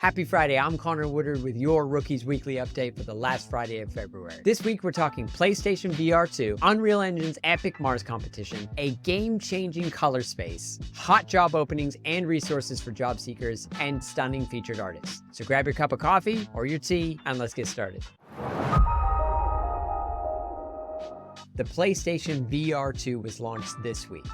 Happy Friday, I'm Conor Woodard with your Rookies Weekly Update for the last Friday of February. This week we're talking PlayStation VR 2, Unreal Engine's epic Mars competition, a game-changing color space, hot job openings and resources for job seekers, and stunning featured artists. So grab your cup of coffee or your tea and let's get started. The PlayStation VR 2 was launched this week.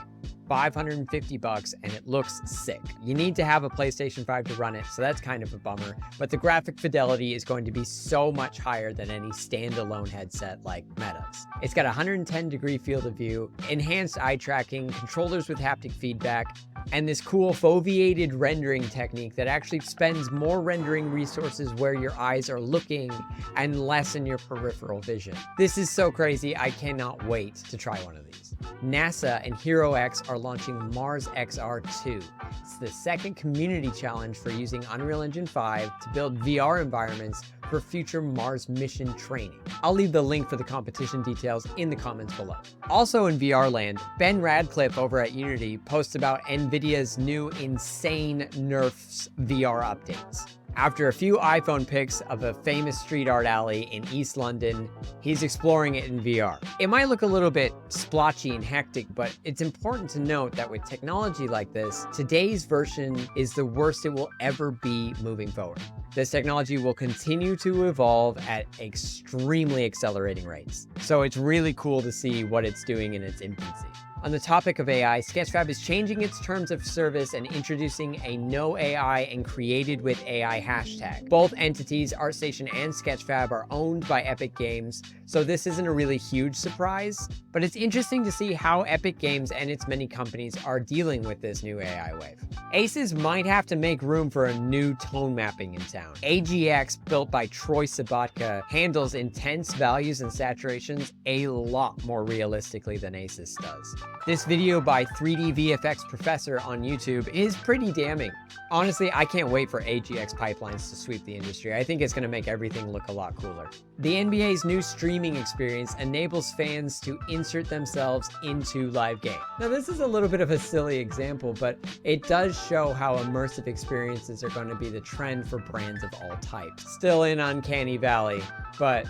$550 and it looks sick. You need to have a PlayStation 5 to run it, so that's kind of a bummer, but the graphic fidelity is going to be so much higher than any standalone headset like Meta's. It's got a 110-degree field of view, enhanced eye tracking, controllers with haptic feedback, and this cool foveated rendering technique that actually spends more rendering resources where your eyes are looking and less in your peripheral vision. This is so crazy, I cannot wait to try one of these. NASA and HeroX are launching Mars XR2. It's the second community challenge for using Unreal Engine 5 to build VR environments for future Mars mission training. I'll leave the link for the competition details in the comments below. Also in VR land, Ben Radcliffe over at Unity posts about NVIDIA's new insane Nerfs VR updates. After a few iPhone pics of a famous street art alley in East London, he's exploring it in VR. It might look a little bit splotchy and hectic, but it's important to note that with technology like this, today's version is the worst it will ever be moving forward. This technology will continue to evolve at extremely accelerating rates. So it's really cool to see what it's doing in its infancy. On the topic of AI, Sketchfab is changing its terms of service and introducing a no AI and created with AI hashtag. Both entities, ArtStation and Sketchfab, are owned by Epic Games, so this isn't a really huge surprise, but it's interesting to see how Epic Games and its many companies are dealing with this new AI wave. Aces might have to make room for a new tone mapping in town. AGX, built by Andrey Sobotka, handles intense values and saturations a lot more realistically than Aces does. This video by 3D VFX Professor on YouTube is pretty damning. Honestly, I can't wait for AGX pipelines to sweep the industry. I think it's going to make everything look a lot cooler. The NBA's new streaming experience enables fans to insert themselves into live games. Now, this is a little bit of a silly example, but it does show how immersive experiences are going to be the trend for brands of all types. Still in Uncanny Valley, but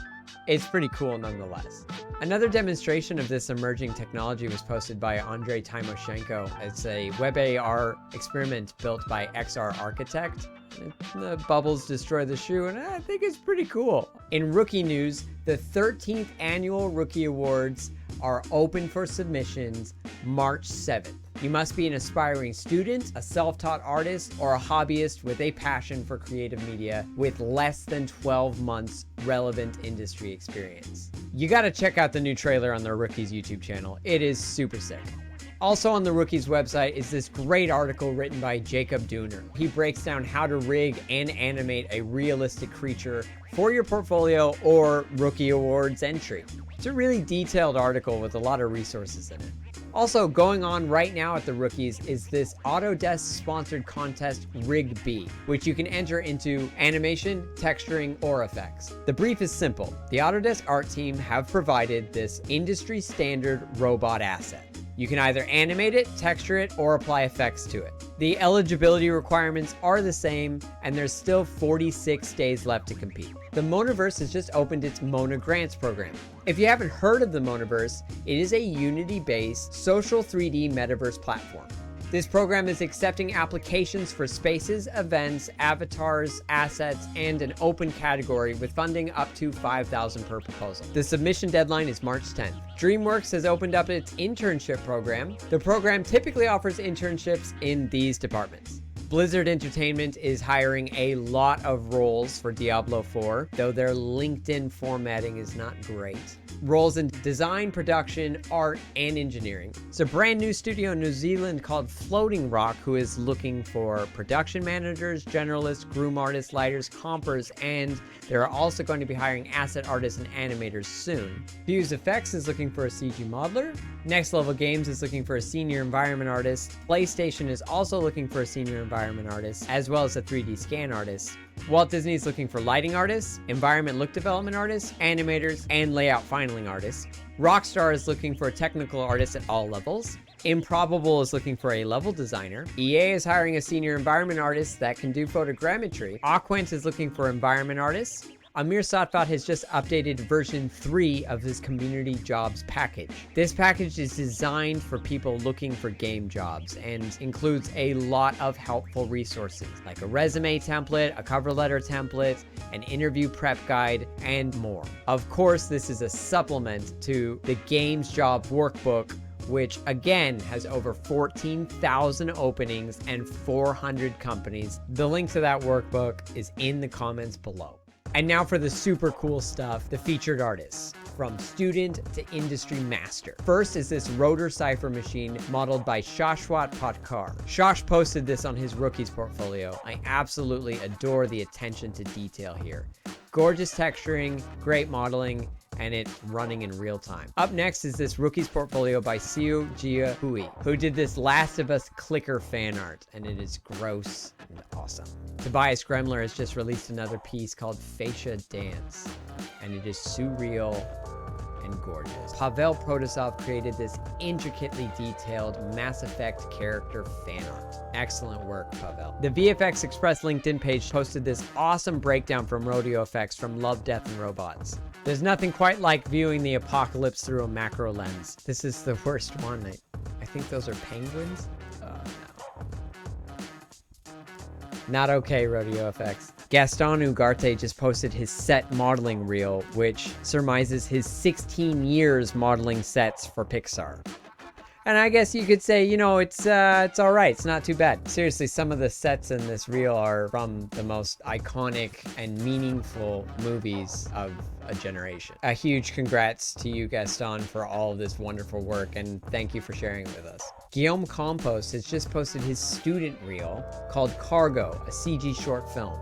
it's pretty cool nonetheless. Another demonstration of this emerging technology was posted by Andrey Tymoshenko. It's a web AR experiment built by XRArchitect. The bubbles destroy the shoe, and I think it's pretty cool. In rookie news, the 13th annual Rookie Awards are open for submissions March 7th. You must be an aspiring student, a self-taught artist, or a hobbyist with a passion for creative media with less than 12 months relevant industry experience. You gotta check out the new trailer on the Rookies YouTube channel. It is super sick. Also on the Rookies website is this great article written by Jacob Dooner. He breaks down how to rig and animate a realistic creature for your portfolio or Rookie Awards entry. It's a really detailed article with a lot of resources in it. Also going on right now at the Rookies is this Autodesk sponsored contest Rig B, which you can enter into animation, texturing, or effects. The brief is simple. The Autodesk art team have provided this industry standard robot asset. You can either animate it, texture it, or apply effects to it. The eligibility requirements are the same, and there's still 46 days left to compete. The Monaverse has just opened its Mona Grants program. If you haven't heard of the Monaverse, it is a Unity-based social 3D metaverse platform. This program is accepting applications for spaces, events, avatars, assets, and an open category with funding up to $5,000 per proposal. The submission deadline is March 10th. DreamWorks has opened up its internship program. The program typically offers internships in these departments. Blizzard Entertainment is hiring a lot of roles for Diablo 4, though their LinkedIn formatting is not great. Roles in design, production, art, and engineering. It's a brand new studio in New Zealand called Floating Rock, who is looking for production managers, generalists, groom artists, lighters, compers, and they're also going to be hiring asset artists and animators soon. Fuse Effects is looking for a CG modeler. Next Level Games is looking for a senior environment artist. PlayStation is also looking for a senior environment artist, as well as a 3D scan artist. Walt Disney is looking for lighting artists, environment look development artists, animators, and layout filing artists. Rockstar is looking for technical artists at all levels. Improbable is looking for a level designer. EA is hiring a senior environment artist that can do photogrammetry. Aquent is looking for environment artists. Amir Satvat has just updated version 3 of his community jobs package. This package is designed for people looking for game jobs and includes a lot of helpful resources like a resume template, a cover letter template, an interview prep guide, and more. Of course, this is a supplement to the Games Job Workbook, which again has over 14,000 openings and 400 companies. The link to that workbook is in the comments below. And now for the super cool stuff, the featured artists, from student to industry master. First is this rotor cipher machine modeled by Shashwat Patkar. Shash posted this on his rookies portfolio. I absolutely adore the attention to detail here. Gorgeous texturing, great modeling, and it running in real time. Up next is this rookies portfolio by Siu Jia Hui, who did this Last of Us clicker fan art, and it is gross and awesome. Tobias Gremler has just released another piece called Fascia Dance, and it is surreal and gorgeous. Pavel Protasov created this intricately detailed Mass Effect character fan art. Excellent work, Pavel. The VFX Express LinkedIn page posted this awesome breakdown from Rodeo Effects from Love, Death, and Robots. There's nothing quite like viewing the apocalypse through a macro lens. This is the worst one. I think those are penguins? Oh, no. Not okay, Rodeo Effects. Gaston Ugarte just posted his set modeling reel, which surmises his 16 years modeling sets for Pixar. And I guess you could say, you know, it's all right. It's not too bad. Seriously, some of the sets in this reel are from the most iconic and meaningful movies of a generation. A huge congrats to you, Gaston, for all of this wonderful work, and thank you for sharing it with us. Guillaume Compost has just posted his student reel called Cargo, a CG short film.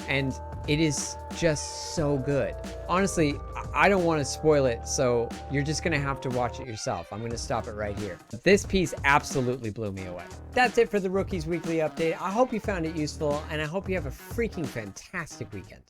And it is just so good. Honestly, I don't want to spoil it, so you're just going to have to watch it yourself. I'm going to stop it right here. This piece absolutely blew me away. That's it for the Rookies Weekly Update. I hope you found it useful, and I hope you have a freaking fantastic weekend.